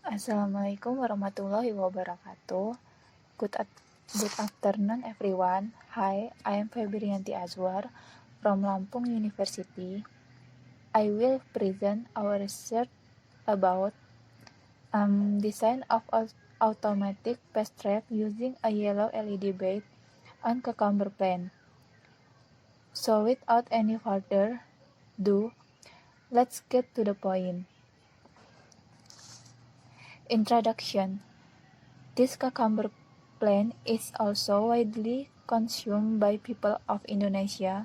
Assalamualaikum warahmatullahi wabarakatuh. Good afternoon everyone. Hi, I am Febrianti Azwar from Lampung University. I will present our research about design of automatic pest trap using a yellow LED bait on cucumber plant. So without any further ado, let's get to the point. Introduction. This cucumber plant is also widely consumed by people of Indonesia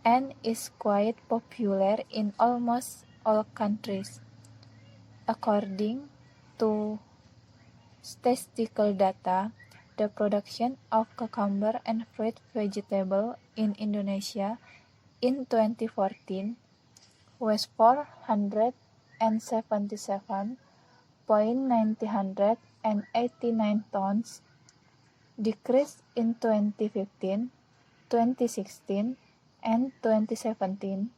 and is quite popular in almost all countries. According to statistical data, the production of cucumber and fruit vegetable in Indonesia in 2014 was 477,989 tons, decreased in 2015, 2016, and 2017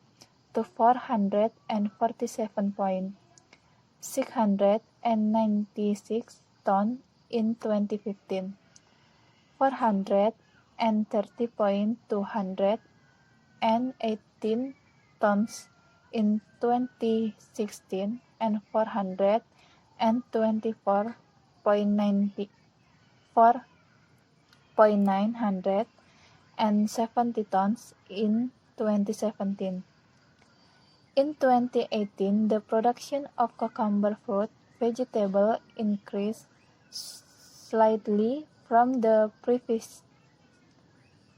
to 447,696 tons in 2015, 430,218 tons in 2016, and 424,970 tons in 2017. In 2018, the production of cucumber fruit vegetable increased slightly from the previous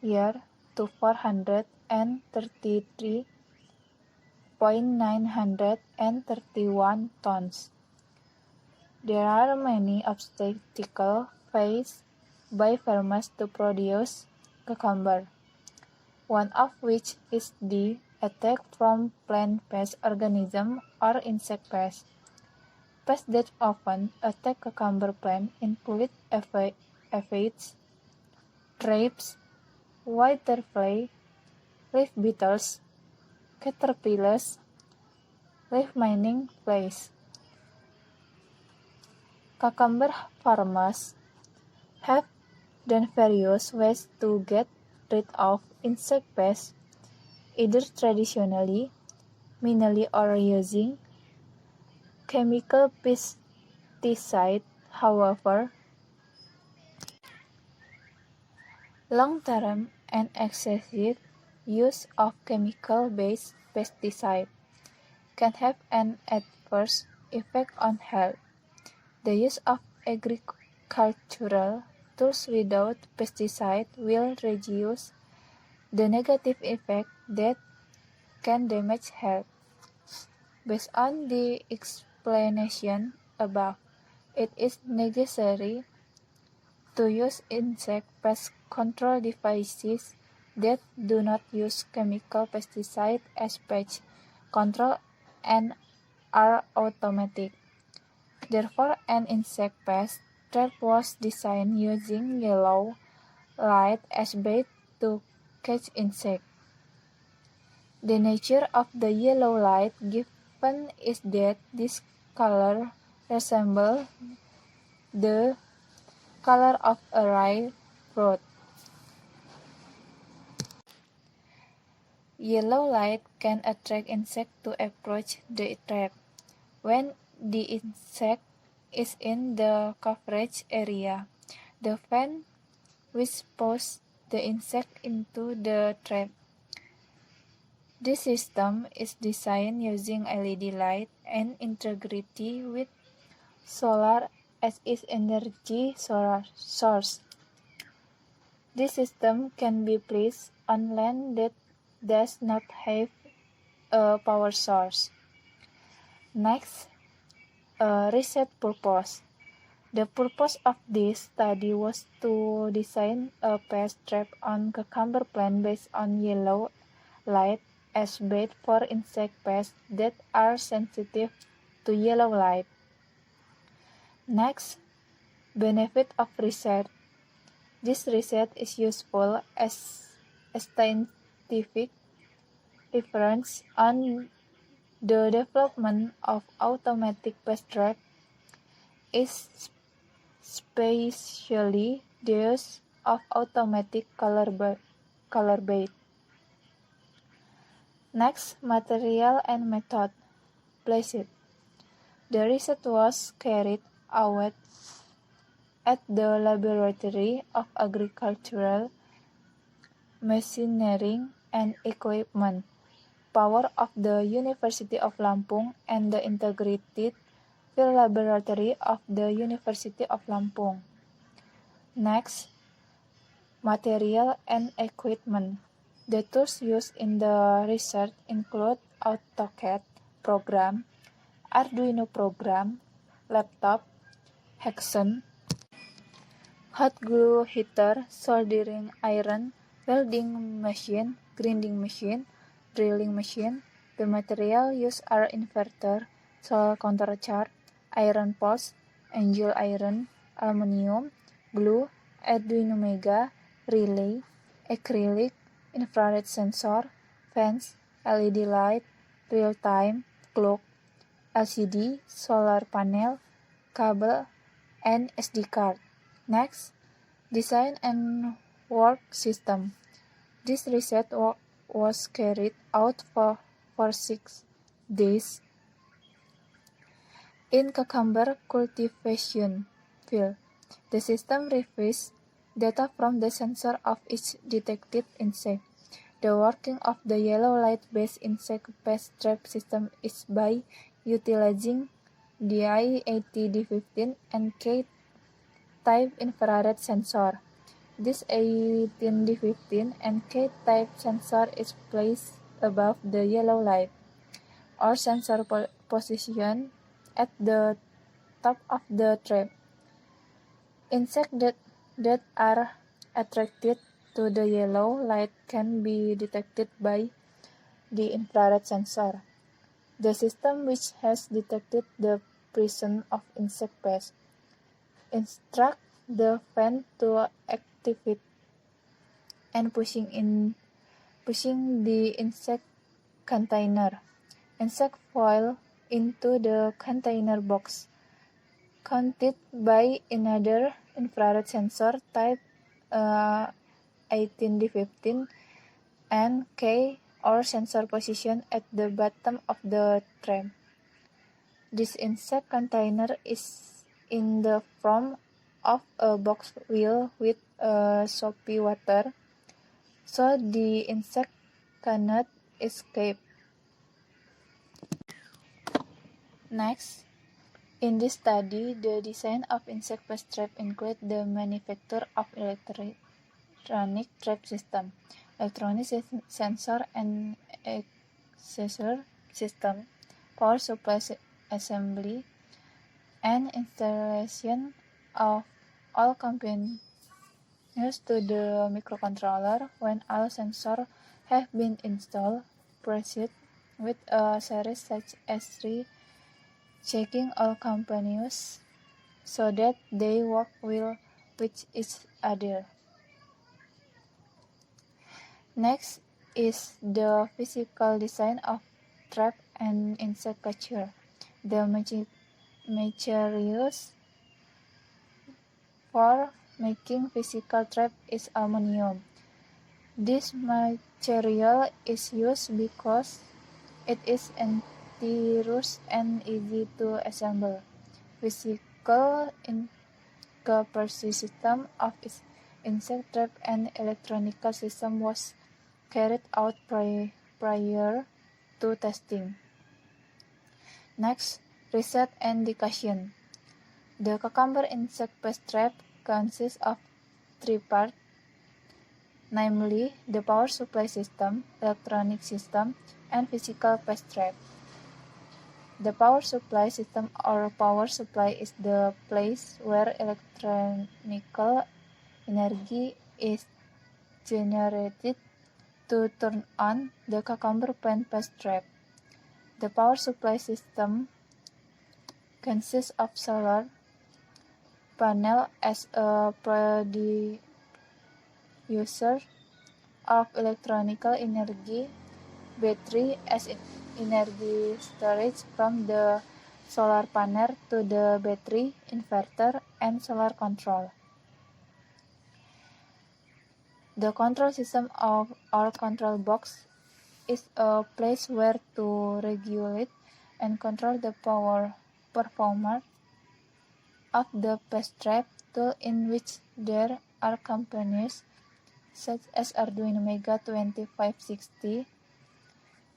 year to 433,931 tons. There are many obstacles faced by farmers to produce cucumber, one of which is the attack from plant pest organisms or insect pests. Pests that often attack cucumber plant include aphids, thrips, whitefly, leaf beetles, caterpillars, leaf mining flies. Cucumber farmers have done various ways to get rid of insect pests, either traditionally, manually, or using chemical pesticide. However, long-term and excessive use of chemical-based pesticide can have an adverse effect on health. The use of agricultural tools without pesticide will reduce the negative effect that can damage health. Based on the explanation above, it is necessary to use insect pest control devices that do not use chemical pesticide as pest control and are automatic. Therefore, an insect pest trap was designed using yellow light as bait to catch insects. The nature of the yellow light given is that this color resembles the color of a ripe fruit. Yellow light can attract insects to approach the trap. When the insect is in the coverage area, the fan which pushes the insect into the trap. This system is designed using LED light and integrity with solar as its energy source. This system can be placed on land that does not have a power source. Next, research purpose. The purpose of this study was to design a pest trap on cucumber plant based on yellow light as bait for insect pests that are sensitive to yellow light. Next, benefit of research. This research is useful as a scientific reference on the development of automatic pest trap is especially the use of automatic color bait. Next, material and method. Placed. The research was carried out at the Laboratory of Agricultural Machinery and Equipment, Power of the University of Lampung and the Integrated Field Laboratory of the University of Lampung. Next, material and equipment. The tools used in the research include AutoCAD program, Arduino program, laptop, hexagon, hot glue heater, soldering iron, welding machine, grinding machine, drilling machine. The material used are inverter, solar countercharge, iron post, angle iron, aluminium, glue, Arduino Mega, relay, acrylic, infrared sensor, fans, LED light, real-time clock, LCD, solar panel, cable, and SD card. Next, design and work system. This research was carried out for 6 days in cucumber cultivation field. The system receives data from the sensor of each detected insect. The working of the yellow light-based insect pest trap system is by utilizing DI-80D15 and K-type infrared sensor. This 18D15 and K-type sensor is placed above the yellow light, or sensor position at the top of the trap. Insects that are attracted to the yellow light can be detected by the infrared sensor. The system which has detected the presence of insect pests instructs the fan to activate and pushing the insect container. Insect fall into the container box, counted by another infrared sensor type 18D15 and K or sensor position at the bottom of the trap. This insect container is in the form of a box wheel with soapy water, so the insect cannot escape. Next, in this study, the design of insect pest trap include the manufacture of electronic trap system, electronic sensor and accessory system, power supply assembly, and installation of all components to the microcontroller. When all sensors have been installed, proceed with a series such as 3, checking all components so that they work well with each other. Next is the physical design of trap and insect catcher. The materials for making physical trap is aluminum. This material is used because it is anti-rust and easy to assemble. Physical incapacity system of insect trap and electronical system was carried out prior to testing. Next, research and discussion. The cucumber insect pest trap consists of 3 parts, namely the power supply system, electronic system, and physical pest trap. The power supply system or power supply is the place where electrical energy is generated to turn on the cucumber pest trap. The power supply system consists of solar panel as a producer of electrical energy, battery as energy storage from the solar panel to the battery, inverter, and solar control. The control system of our control box is a place where to regulate and control the power performance of the PaceTrap tool, in which there are components such as Arduino Mega 2560,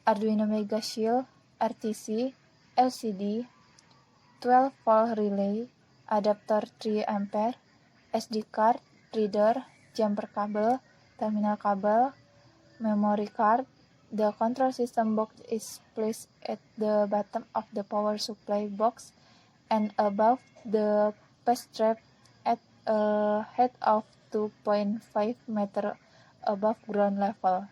Arduino Mega Shield, RTC, LCD, 12-volt relay, adapter 3 ampere, SD card, reader, jumper cable, terminal cable, memory card. The control system box is placed at the bottom of the power supply box and above the PaceTrap at a height of 2.5 meters above ground level.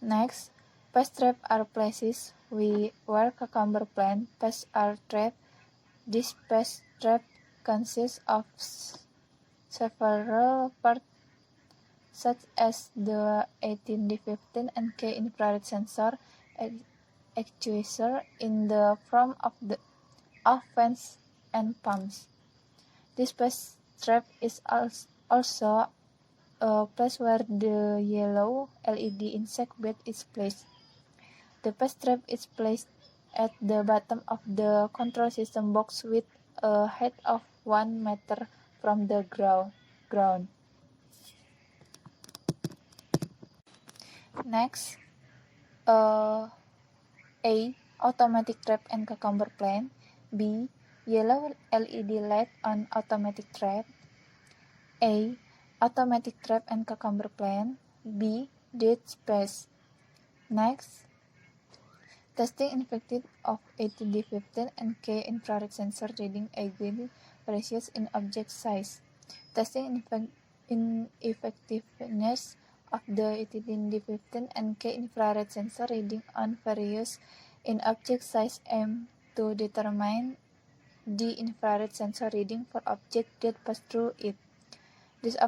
Next, PaceTrap are places where cucumber plant pests are trapped. This PaceTrap consists of several parts such as the 18D15 NK infrared sensor actuator in the form of fans and pumps. This PaceTrap is also a place where the yellow LED insect bed is placed. The PaceTrap is placed at the bottom of the control system box with a height of 1 meter from the ground. Next, A. Automatic trap and cucumber plant. B. Yellow LED light on automatic trap. A. Automatic trap and cucumber plant. B. Dead space. Next, testing effective of 18D15 NK infrared sensor reading again ratios in object size. Testing effectiveness of the 18D15 NK infrared sensor reading on various in object size aim to determine the infrared sensor reading for objects that pass through it. This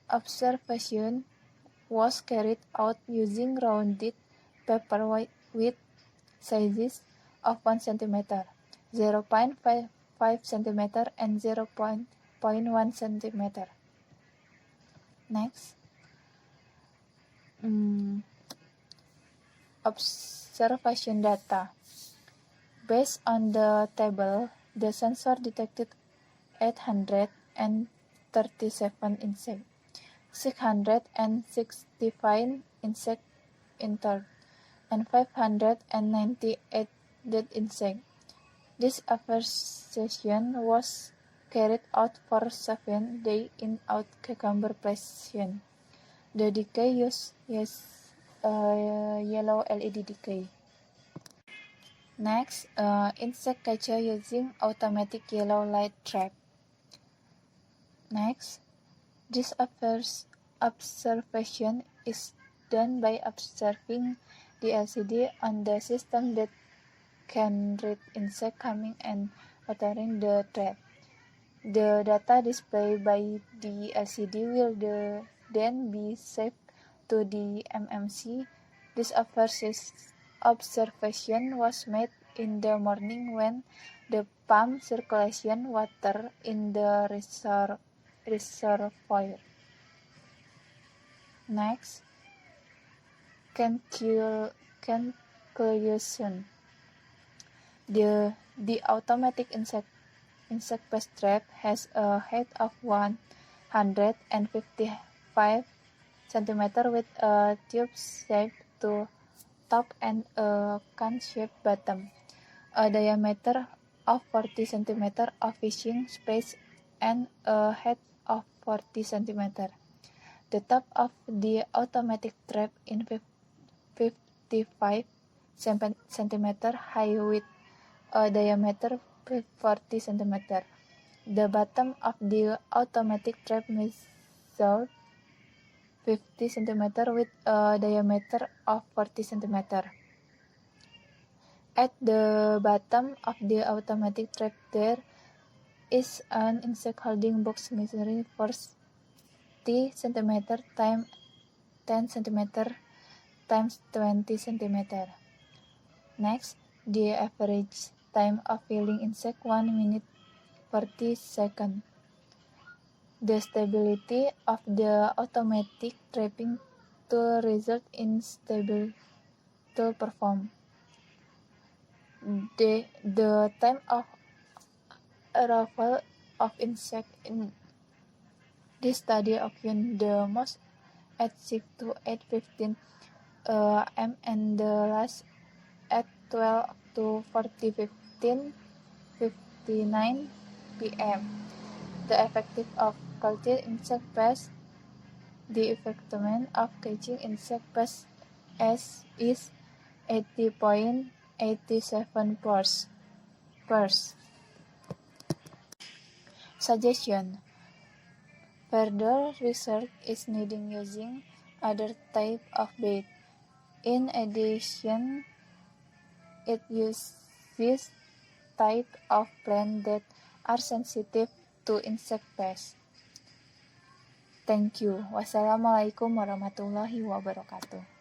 observation was carried out using rounded paper with sizes of 1 cm, 0.5 cm, and 0.1 cm. Next, observation data. Based on the table, the sensor detected 837 insects, 665 insects entered, and 598 dead insects. This observation was carried out for 7 days in cucumber plantation. The decay used yellow LED decay. Next, insect catcher using automatic yellow light trap. Next, this observation is done by observing the LCD on the system that can read insect coming and entering the trap. The data displayed by the LCD will then be saved to the MMC. This observation was made in the morning when the pump circulation water in the reservoir. Next, conclusion. The automatic insect PaceTrap has a height of 155 cm with a tube-shaped top and a cone-shaped bottom, a diameter of 40 cm of fishing space, and a height of 40 cm. The top of the automatic trap is 55 cm high with a diameter 40 cm. The bottom of the automatic trap measures 50 cm with a diameter of 40 cm. At the bottom of the automatic trap there is an insect holding box measuring 40 cm times 10 cm times 20 cm. Next, The average time of killing insect 1 minute 40 seconds. The stability of the automatic trapping tool result in stable tool perform. The time of arrival of insect in this study occurred the most at 6 to 8:15 am and the last at 12 to 59 p.m. The effective of culture insect pest. The effectiveness of catching insect pests is 80.87%. Suggestion: further research is needed using other type of bait. In addition, it uses type of plant that are sensitive to insect pests. Thank you. Wassalamualaikum warahmatullahi wabarakatuh.